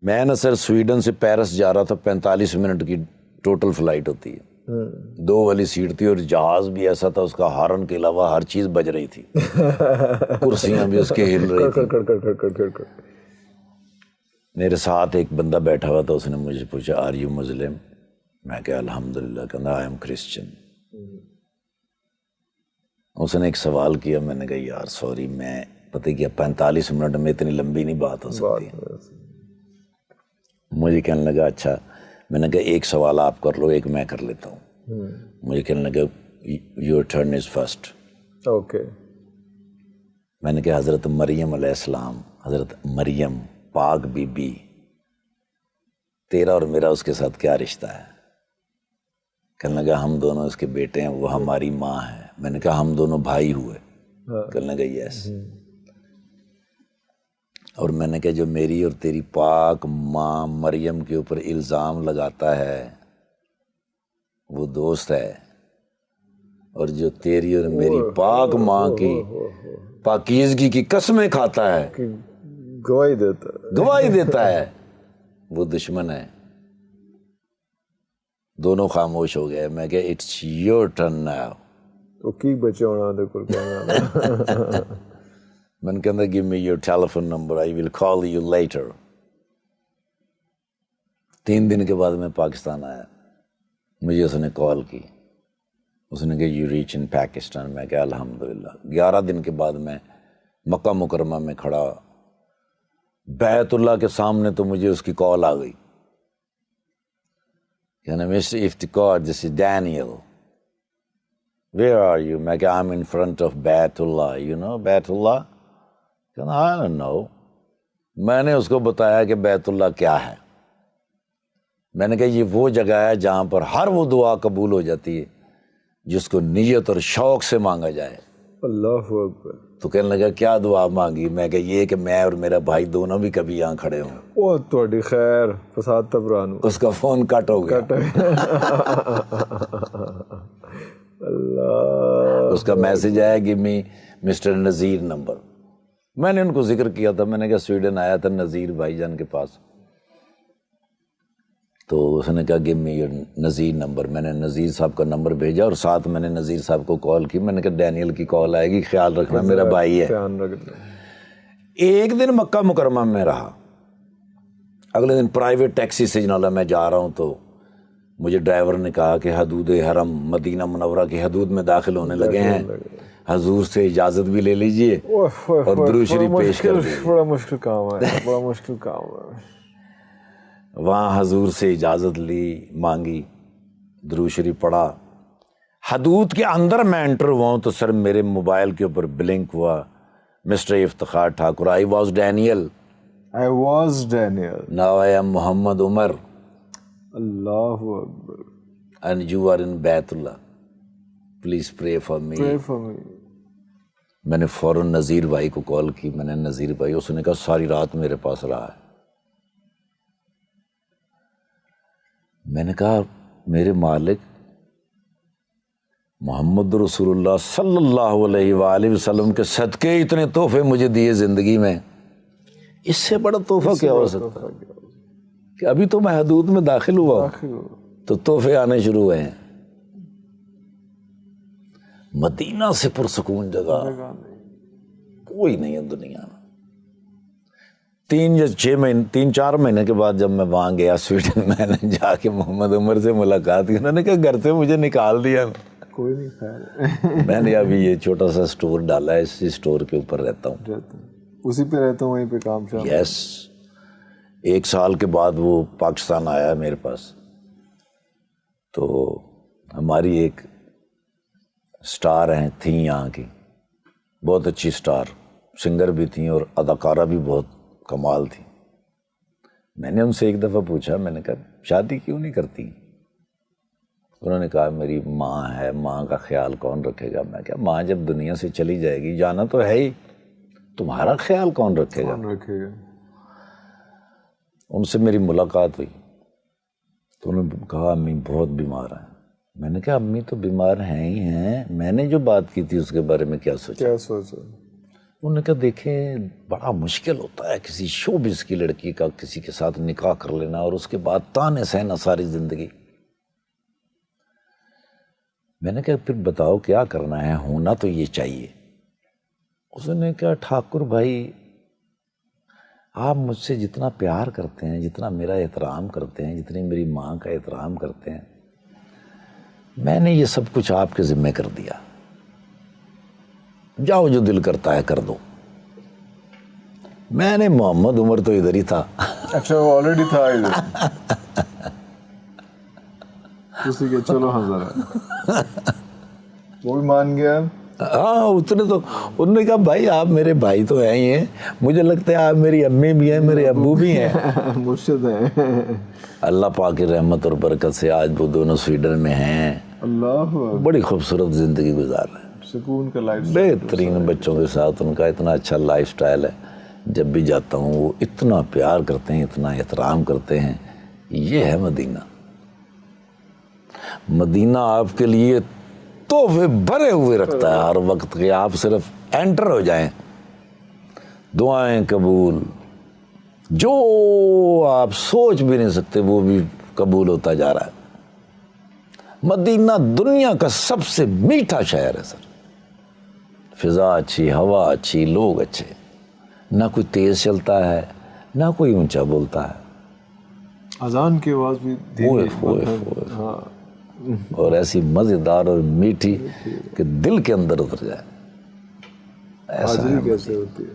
میں نا سر سویڈن سے پیرس جا رہا تھا، 45 منٹ کی ٹوٹل فلائٹ ہوتی ہے، 2 والی سیٹ تھی، اور جہاز بھی ایسا تھا اس کا ہارن کے علاوہ ہر چیز بج رہی تھی، کرسیاں بھی اس کے ہل رہی تھی۔ میرے ساتھ ایک بندہ بیٹھا ہوا تھا، اس نے مجھے پوچھا آر یو مسلم؟ میں کہا الحمدللہ، کہنا آئی ایم کرسچن۔ اس نے ایک سوال کیا، میں نے کہا یار سوری، میں پتہ کیا 45 منٹ میں اتنی لمبی نہیں بات ہو سکتی۔ مجھے کہنے لگا اچھا، میں نے کہا ایک سوال آپ کر لو، ایک میں کر لیتا ہوں۔ مجھے کہنے لگا your turn is first. Okay. میں نے کہا حضرت مریم علیہ السلام، حضرت مریم پاک بی بی، تیرا اور میرا اس کے ساتھ کیا رشتہ ہے؟ کہنے لگا ہم دونوں اس کے بیٹے ہیں، وہ ہماری ماں ہے۔ میں نے کہا ہم دونوں بھائی ہوئے؟ کہنے لگا یس۔ اور میں نے کہا جو میری اور تیری پاک ماں مریم کے اوپر الزام لگاتا ہے وہ دوست ہے، اور جو تیری اور میری پاک ماں کی پاکیزگی کی قسمیں کھاتا ہے، گواہی دیتا ہے، وہ دشمن ہے۔ دونوں خاموش ہو گئے۔ میں کہا اٹس یور ٹرن ناؤ۔ کی بچے ہونا دے کول کہنا میں نے کہا give me your telephone number, I will call you later۔ 3 دن کے بعد میں پاکستان آیا، مجھے اس نے کال کی، اس نے کہا you reach in Pakistan۔ میں کہا الحمدللہ۔ 11 دن کے بعد میں مکہ مکرمہ میں کھڑا، بیت اللہ کے سامنے تو مجھے اس کی کال آ گئی، کہنا mister Iftikhar this is Daniel, where are you؟ میں کہا I'm in front of بیت اللہ، you know بیت اللہ؟ کہنا I don't know۔ میں نے اس کو بتایا کہ بیت اللہ کیا ہے۔ میں نے کہا یہ وہ جگہ ہے جہاں پر ہر وہ دعا قبول ہو جاتی ہے جس کو نیت اور شوق سے مانگا جائے۔ اللہ اکبر۔ تو کہنے لگا کیا دعا مانگی؟ میں کہا یہ کہ میں اور میرا بھائی دونوں بھی کبھی یہاں کھڑے ہوں۔ او تہاڈی خیر فساد تبرانو۔ اس کا فون کٹ ہو گیا، اللہ۔ اس کا میسج آیا کہ می مسٹر نذیر نمبر۔ میں نے ان کو ذکر کیا تھا، میں نے کہا سویڈن آیا تھا نذیر بھائی جان کے پاس، تو اس نے کہا give me your Nazir number. میں نے نذیر صاحب کا نمبر بھیجا، اور ساتھ میں نے نذیر صاحب کو کال کی۔ میں نے کہا ڈینیل کی کال آئے گی، خیال رکھنا، میرا بھائی ہے۔ ایک دن مکہ مکرمہ میں رہا، اگلے دن پرائیویٹ ٹیکسی سے جناب میں جا رہا ہوں، تو مجھے ڈرائیور نے کہا کہ حدود حرم مدینہ منورہ کی حدود میں داخل ہونے لگے ہیں، حضور سے اجازت بھی لے لیجئے اور درود شریف پیش کر دیجیے۔ بڑا مشکل کام ہے، بڑا مشکل کام ہے۔ وہاں حضور سے اجازت لی، مانگی، درود شریف پڑھا۔ حدود کے اندر میں انٹر ہوا ہوں تو سر میرے موبائل کے اوپر بلنک ہوا، mister Iftikhar Thakur, I was Daniel, now I am Muhammad Umar, اللہ اکبر، اینڈ یو آر ان بیت اللہ، پلیز پرے فار می۔ میں نے فوراً نذیر بھائی کو کال کی، میں نے نذیر بھائی، اس نے کہا ساری رات میرے پاس رہا ہے۔ میں نے کہا میرے مالک محمد رسول اللہ صلی اللہ علیہ وآلہ وسلم کے صدقے اتنے تحفے مجھے دیے زندگی میں، اس سے بڑا تحفہ کیا ہو سکتا کہ ابھی تو میں حدود میں داخل ہوا تو تحفے آنے شروع ہوئے ہیں۔ مدینہ سے پرسکون جگہ کوئی نہیں ہے دنیا میں۔ 3-4 مہینے کے بعد جب میں وہاں گیا سویڈن، میں نے جا کے محمد عمر سے ملاقات کی، انہوں نے کہا گھر سے مجھے نکال دیا۔ کوئی نہیں خیر، میں نے ابھی یہ چھوٹا سا سٹور ڈالا ہے، اسی سٹور کے اوپر رہتا ہوں، اسی پہ رہتا ہوں، وہیں پہ کام شام۔ یس۔ 1 سال کے بعد وہ پاکستان آیا میرے پاس، تو ہماری ایک سٹار ہیں تھیں یہاں کی، بہت اچھی سٹار، سنگر بھی تھیں اور اداکارہ بھی بہت کمال تھی۔ میں نے ان سے ایک دفعہ پوچھا، میں نے کہا شادی کیوں نہیں کرتی؟ انہوں نے کہا میری ماں ہے، ماں کا خیال کون رکھے گا؟ میں کہا ماں جب دنیا سے چلی جائے گی، جانا تو ہے ہی، تمہارا خیال کون رکھے گا؟ ان سے میری ملاقات ہوئی تو انہوں نے کہا امی بہت بیمار ہیں۔ میں نے کہا امی تو بیمار ہیں ہی ہیں، میں نے جو بات کی تھی اس کے بارے میں کیا سوچا؟ انہوں نے کہا دیکھیں بڑا مشکل ہوتا ہے کسی شوبز کی لڑکی کا کسی کے ساتھ نکاح کر لینا اور اس کے بعد تانے سہنا ساری زندگی. میں نے کہا پھر بتاؤ کیا کرنا ہے, ہونا تو یہ چاہیے. اس نے کہا ٹھاکر بھائی آپ مجھ سے جتنا پیار کرتے ہیں, جتنا میرا احترام کرتے ہیں, جتنی میری ماں کا احترام کرتے ہیں, میں نے یہ سب کچھ آپ کے ذمہ کر دیا. جاؤ جو دل کرتا ہے کر دو. میں نے محمد عمر تو ادھر ہی تھا. اچھا وہ آلریڈی تھا ادھر. اسی کے چلو ذرا وہ بھی مان گیا. ہاں اتنے تو انہوں نے کہا بھائی آپ میرے بھائی تو ہیں ہی ہیں, مجھے لگتا ہے آپ میری امی بھی ہیں میرے ابو بھی ہیں. مرشد ہیں. اللہ پاک کی رحمت اور برکت سے آج وہ دونوں سویڈن میں ہیں. اللہ بڑی خوبصورت زندگی گزار رہے ہیں, سکون کا لائف, بہترین بچوں کے ساتھ. ان کا اتنا اچھا لائف سٹائل ہے. جب بھی جاتا ہوں وہ اتنا پیار کرتے ہیں, اتنا احترام کرتے ہیں. یہ ہے مدینہ. مدینہ آپ کے لیے تحفے بھرے ہوئے رکھتا ہے ہر وقت کہ آپ صرف انٹر ہو جائیں, دعائیں قبول, جو آپ سوچ بھی نہیں سکتے وہ بھی قبول ہوتا جا رہا ہے. مدینہ دنیا کا سب سے میٹھا شہر ہے سر. فضا اچھی, ہوا اچھی, لوگ اچھے, نہ کوئی تیز چلتا ہے نہ کوئی اونچا بولتا ہے. اذان کی آواز بھی ہاں, اور ایسی مزیدار اور میٹھی کہ دل کے اندر اتر جائے. ایسا کیسے ہوتی ہے.